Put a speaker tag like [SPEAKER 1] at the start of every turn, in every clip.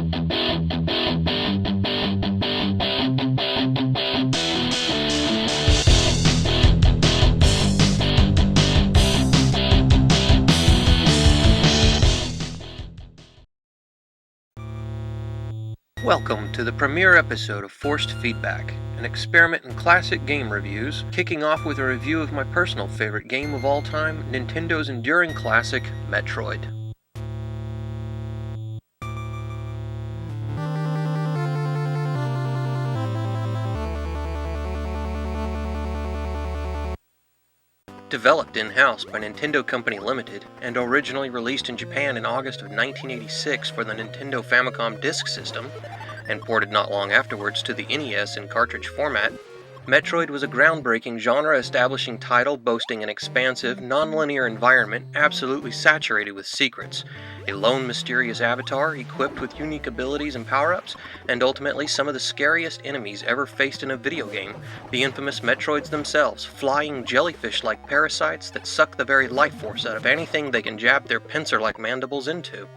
[SPEAKER 1] Welcome to the premiere episode of Forced Feedback, an experiment in classic game reviews, kicking off with a review of my personal favorite game of all time, Nintendo's enduring classic, Metroid. Developed in-house by Nintendo Company Limited, and originally released in Japan in August of 1986 for the Nintendo Famicom Disk System, and ported not long afterwards to the NES in cartridge format, Metroid was a groundbreaking genre-establishing title boasting an expansive, non-linear environment absolutely saturated with secrets, a lone mysterious avatar equipped with unique abilities and power-ups, and ultimately some of the scariest enemies ever faced in a video game, the infamous Metroids themselves, flying jellyfish-like parasites that suck the very life force out of anything they can jab their pincer-like mandibles into.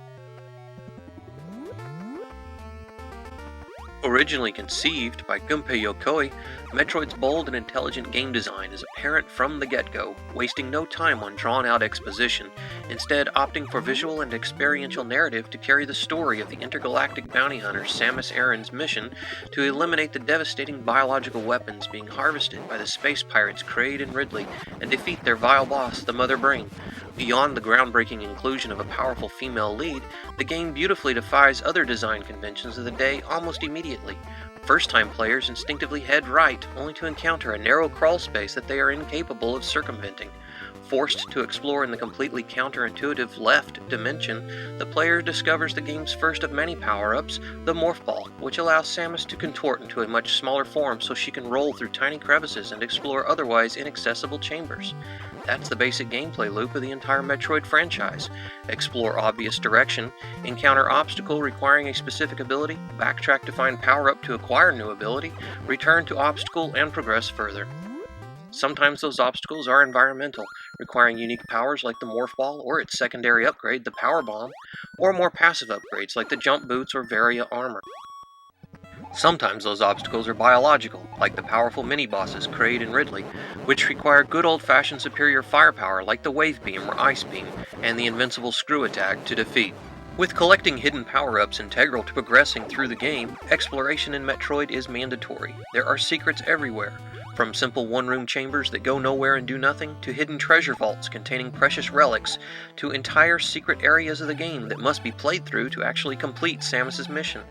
[SPEAKER 1] Originally conceived by Gunpei Yokoi, Metroid's bold and intelligent game design is apparent from the get-go, wasting no time on drawn-out exposition, instead opting for visual and experiential narrative to carry the story of the intergalactic bounty hunter Samus Aran's mission to eliminate the devastating biological weapons being harvested by the space pirates Kraid and Ridley and defeat their vile boss, the Mother Brain. Beyond the groundbreaking inclusion of a powerful female lead, the game beautifully defies other design conventions of the day almost immediately. First-time players instinctively head right, only to encounter a narrow crawl space that they are incapable of circumventing. Forced to explore in the completely counterintuitive left dimension, the player discovers the game's first of many power-ups, the Morph Ball, which allows Samus to contort into a much smaller form so she can roll through tiny crevices and explore otherwise inaccessible chambers. That's the basic gameplay loop of the entire Metroid franchise. Explore obvious direction, encounter obstacle requiring a specific ability, backtrack to find power-up to acquire new ability, return to obstacle, and progress further. Sometimes those obstacles are environmental, requiring unique powers like the Morph Ball or its secondary upgrade, the Power Bomb, or more passive upgrades like the Jump Boots or Varia Armor. Sometimes those obstacles are biological, like the powerful mini-bosses Kraid and Ridley, which require good old-fashioned superior firepower like the Wave Beam or Ice Beam, and the invincible Screw Attack to defeat. With collecting hidden power-ups integral to progressing through the game, exploration in Metroid is mandatory. There are secrets everywhere, from simple one-room chambers that go nowhere and do nothing, to hidden treasure vaults containing precious relics, to entire secret areas of the game that must be played through to actually complete Samus's mission.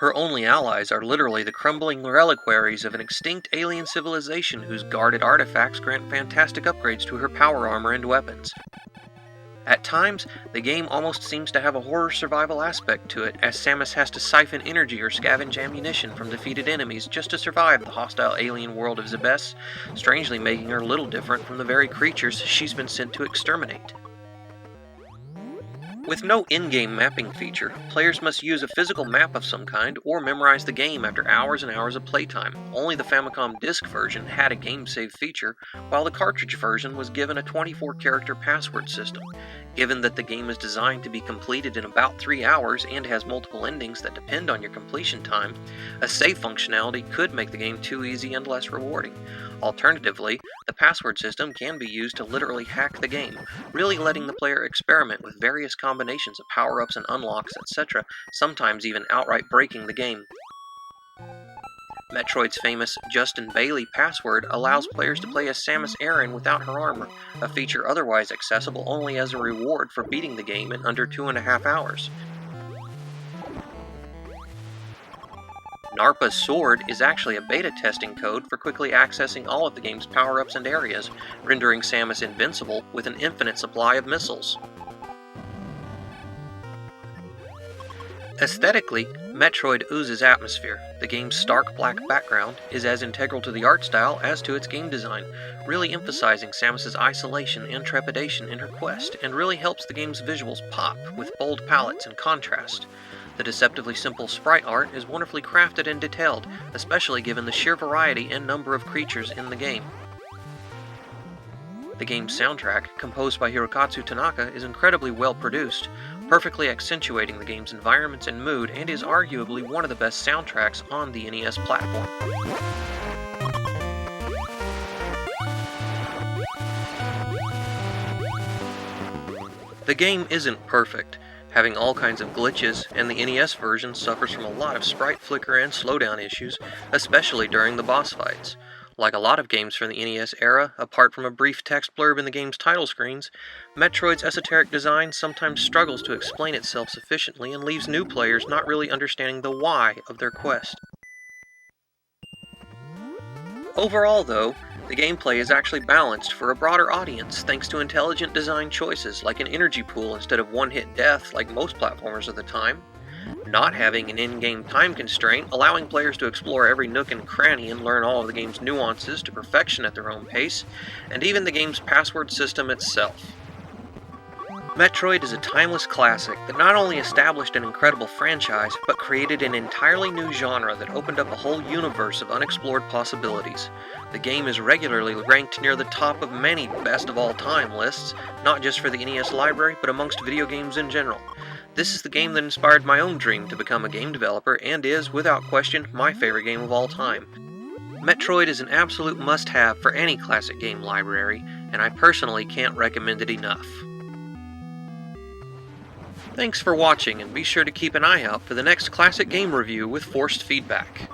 [SPEAKER 1] Her only allies are literally the crumbling reliquaries of an extinct alien civilization whose guarded artifacts grant fantastic upgrades to her power armor and weapons. At times, the game almost seems to have a horror survival aspect to it, as Samus has to siphon energy or scavenge ammunition from defeated enemies just to survive the hostile alien world of Zebes, strangely making her little different from the very creatures she's been sent to exterminate. With no in-game mapping feature, players must use a physical map of some kind or memorize the game after hours and hours of playtime. Only the Famicom Disk version had a game save feature, while the cartridge version was given a 24-character password system. Given that the game is designed to be completed in about 3 hours and has multiple endings that depend on your completion time, a save functionality could make the game too easy and less rewarding. Alternatively, the password system can be used to literally hack the game, really letting the player experiment with various combinations of power-ups and unlocks, etc., sometimes even outright breaking the game. Metroid's famous Justin Bailey password allows players to play as Samus Aran without her armor, a feature otherwise accessible only as a reward for beating the game in under 2.5 hours. Narpa's sword is actually a beta testing code for quickly accessing all of the game's power-ups and areas, rendering Samus invincible with an infinite supply of missiles. Aesthetically, Metroid oozes atmosphere. The game's stark black background is as integral to the art style as to its game design, really emphasizing Samus's isolation and trepidation in her quest, and really helps the game's visuals pop with bold palettes and contrast. The deceptively simple sprite art is wonderfully crafted and detailed, especially given the sheer variety and number of creatures in the game. The game's soundtrack, composed by Hirokatsu Tanaka, is incredibly well produced. perfectly accentuating the game's environments and mood, and is arguably one of the best soundtracks on the NES platform. The game isn't perfect, having all kinds of glitches, and the NES version suffers from a lot of sprite flicker and slowdown issues, especially during the boss fights. Like a lot of games from the NES era, apart from a brief text blurb in the game's title screens, Metroid's esoteric design sometimes struggles to explain itself sufficiently and leaves new players not really understanding the why of their quest. Overall, though, the gameplay is actually balanced for a broader audience thanks to intelligent design choices like an energy pool instead of one-hit death like most platformers of the time, not having an in-game time constraint, allowing players to explore every nook and cranny and learn all of the game's nuances to perfection at their own pace, and even the game's password system itself. Metroid is a timeless classic that not only established an incredible franchise, but created an entirely new genre that opened up a whole universe of unexplored possibilities. The game is regularly ranked near the top of many best of all time lists, not just for the NES library, but amongst video games in general. This is the game that inspired my own dream to become a game developer and is, without question, my favorite game of all time. Metroid is an absolute must-have for any classic game library, and I personally can't recommend it enough. Thanks for watching, and be sure to keep an eye out for the next classic game review with forced feedback.